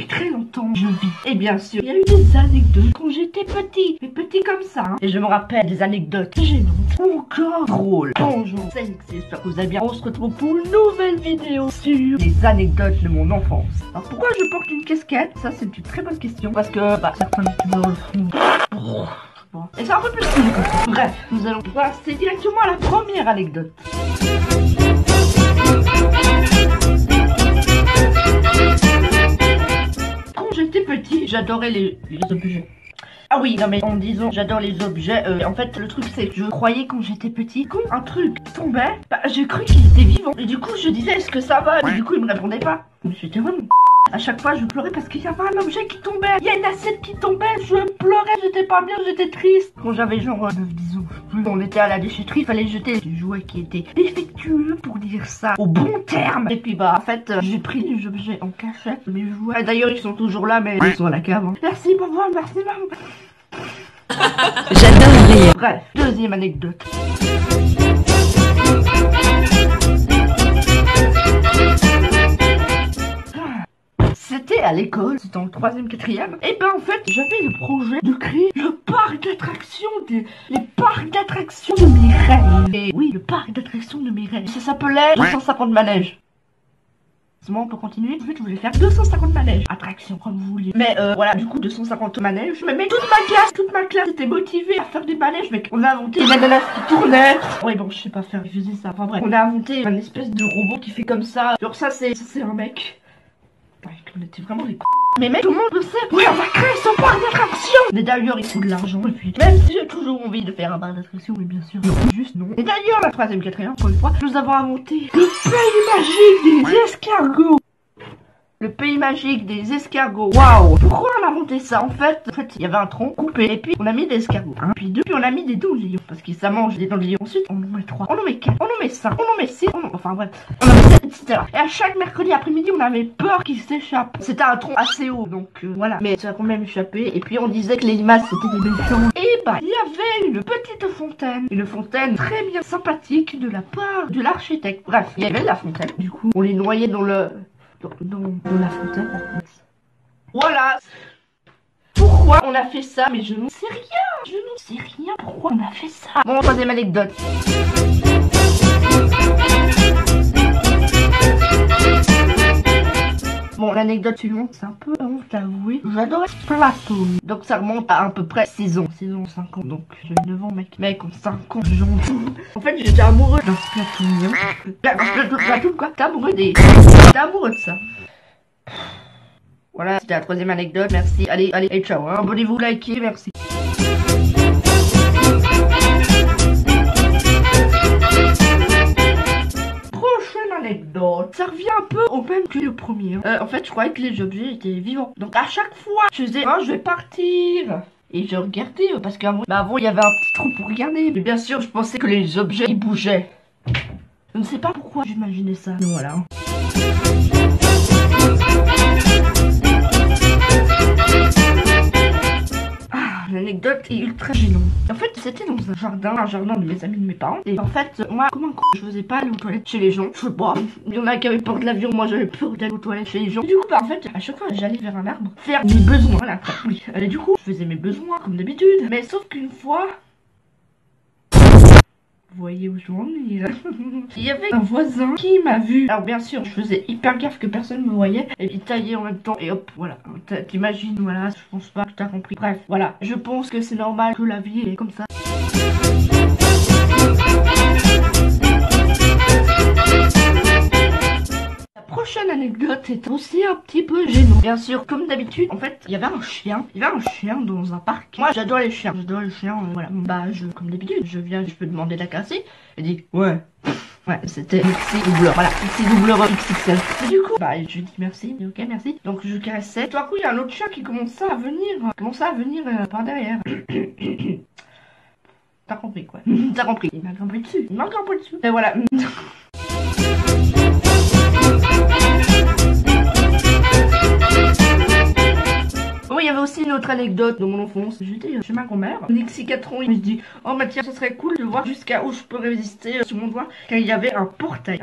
depuis très longtemps, je vis. Et bien sûr, il y a eu des anecdotes quand j'étais petit. Mais petit comme ça, hein. Et je me rappelle des anecdotes gênantes, encore drôles. Bonjour, c'est Alexis, j'espère que vous allez bien. On se retrouve pour une nouvelle vidéo sur les anecdotes de mon enfance. Alors pourquoi je porte une casquette? Ça c'est une très bonne question. Parce que, certains youtubeurs le font. Et c'est un peu plus stylé comme ça. Bref, nous allons passer directement à la première anecdote. Quand j'étais petit, j'adorais les objets. Ah oui, non mais en disant j'adore les objets, en fait le truc c'est que je croyais quand j'étais petit, quand un truc tombait, j'ai cru qu'il était vivant. Et du coup je disais est-ce que ça va? Et du coup il me répondait pas. Mais j'étais vraiment à chaque fois je pleurais parce qu'il y avait un objet qui tombait. Il y a une assiette qui tombait, je pleurais, j'étais pas bien, j'étais triste. Quand j'avais genre 9-10 ans, on était à la déchetterie, il fallait jeter des jouets qui étaient défectueux pour dire ça au bon terme. Et puis en fait j'ai pris les objets en cachette, mes jouets. D'ailleurs ils sont toujours là mais ils sont à la cave. Hein. Merci maman, merci maman. J'adore rire. Bref, deuxième anecdote. C'était à l'école, c'était en 3e, 4e. Et en fait, j'avais le projet de créer le parc d'attractions les parcs d'attractions de mes rêves. Et oui, le parc d'attractions de mes rêves. Ça s'appelait 250 manèges. Moi on peut continuer. En fait je voulais faire 250 manèges, attractions comme vous voulez. Mais voilà, du coup 250 manèges. Mais toute ma classe était motivée à faire des manèges, mec. On a inventé des ananas qui tournaient. Oui bon je sais pas faire, je faisais ça. Enfin bref, on a inventé une espèce de robot qui fait comme ça. Genre ça c'est un mec. Ouais, on était vraiment des cons. Mais mec, tout le monde le sait. Oui, on va créer ce parc d'attractions. Mais d'ailleurs, il faut de l'argent. Et puis, même si j'ai toujours envie de faire un parc d'attractions, mais bien sûr, non, juste non. Et d'ailleurs, la 3e, 4e, encore une fois, nous avons inventé le pays magique des escargots. Le pays magique des escargots. Waouh! Pourquoi on a monté ça? En fait, il y avait un tronc coupé. Et puis, on a mis des escargots. Un, puis deux, puis on a mis des dents de lion. Parce que ça mange des dents de lion. Ensuite, on en met 3. On en met 4. On en met 5. On en met 6. Enfin bref. On en met 7, etc. Et à chaque mercredi après-midi, on avait peur qu'il s'échappe. C'était un tronc assez haut. Donc voilà. Mais ça a quand même échappé. Et puis, on disait que les limaces, c'était des méchants. Et il y avait une petite fontaine. Une fontaine très bien sympathique de la part de l'architecte. Bref, il y avait la fontaine. Du coup, on les noyait dans la fontaine. Voilà. Pourquoi on a fait ça? Mais je n'en sais rien. Je n'en sais rien. Pourquoi on a fait ça? Bon, troisième anecdote. Bon, l'anecdote suivante, c'est un peu honte à avouer. J'adorais Splatoon. Donc ça remonte à peu près 6 ans. 6 ans, 5 ans. Donc j'ai 9 ans, mec. Mec, en 5 ans, j'en fous. En fait, j'étais amoureux d'un Splatoon. Splatoon, quoi? T'es amoureux T'es amoureux de ça. Voilà, c'était la 3e anecdote. Merci. Allez, ciao. Hein. Abonnez-vous, likez, merci. Anecdote. Ça revient un peu au même que le premier. En fait, je croyais que les objets étaient vivants. Donc à chaque fois, je faisais, je vais partir. Et je regardais, parce qu'avant, avant, il y avait un petit trou pour regarder. Mais bien sûr, je pensais que les objets, ils bougeaient. Je ne sais pas pourquoi j'imaginais ça. Donc voilà. L'anecdote est ultra gênante. En fait, c'était dans un jardin de mes amis de mes parents. Et en fait, moi, comme un con, je faisais pas aller aux toilettes chez les gens. Je sais pas. Il y en a qui avaient peur de l'avion, moi j'avais peur d'aller aux toilettes chez les gens. Et du coup, en fait, à chaque fois, j'allais vers un arbre faire mes besoins. Voilà, oui. Et du coup, je faisais mes besoins comme d'habitude. Mais sauf qu'une fois. Vous voyez où je veux en venir. Il y avait un voisin qui m'a vu. Alors bien sûr, je faisais hyper gaffe que personne me voyait. Et il taillait en même temps. Et hop, voilà. T'imagines, voilà. Je pense pas que t'as compris. Bref, voilà. Je pense que c'est normal que la vie est comme ça. La prochaine anecdote est aussi un petit peu gênante. Bien sûr, comme d'habitude, en fait, il y avait un chien. Il y avait un chien dans un parc. Moi, j'adore les chiens. Voilà. Bah, comme d'habitude, je peux demander de la caresser. Elle dit, ouais. Ouais, c'était Pixie doubleur. Voilà, Pixie doubleur XXL. Et du coup, je dis merci. Ok, merci. Donc, je caressais. Tout à coup, il y a un autre chien qui commençait à venir par derrière. T'as compris, quoi. T'as compris. Il m'a grimpé dessus. Et voilà. Oui, il y avait aussi une autre autre anecdote de mon enfance. J'étais chez ma grand-mère, Nixie 4 ans, il me dit, oh bah tiens, ça serait cool de voir jusqu'à où je peux résister sur mon doigt. Car il y avait un portail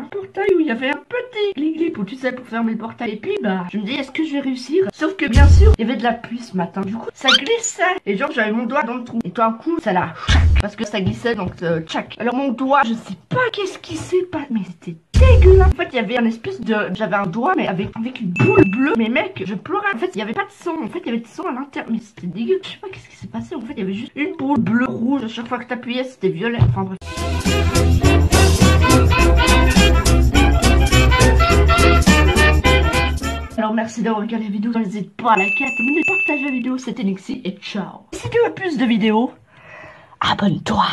où il y avait un petit glip où tu sais pour fermer le portail. Et puis bah, je me dis, est-ce que je vais réussir? Sauf que bien sûr, il y avait de la pluie ce matin. Du coup, ça glissait. Et genre, j'avais mon doigt dans le trou. Et tout un coup, ça l'a tchac, parce que ça glissait, donc tchac. Alors mon doigt, je sais pas qu'est-ce qui s'est passé, mais c'était dégueulasse. En fait, il y avait un espèce de... J'avais un doigt, mais avec une boule bleue. Mais mec, je pleurais. En fait, il y avait pas de sang. En fait, il y avait de sang à l'intérieur. Mais c'était dégueu. Je sais pas qu'est-ce qui s'est passé. En fait, il y avait juste une boule bleue, rouge. À chaque fois que t'appuyais, c'était violet. Enfin bref. Alors merci d'avoir regardé la vidéo. N'hésite pas à liker, à t'abonner, partager la vidéo. C'était Nixie et ciao. Si tu veux plus de vidéos, abonne-toi.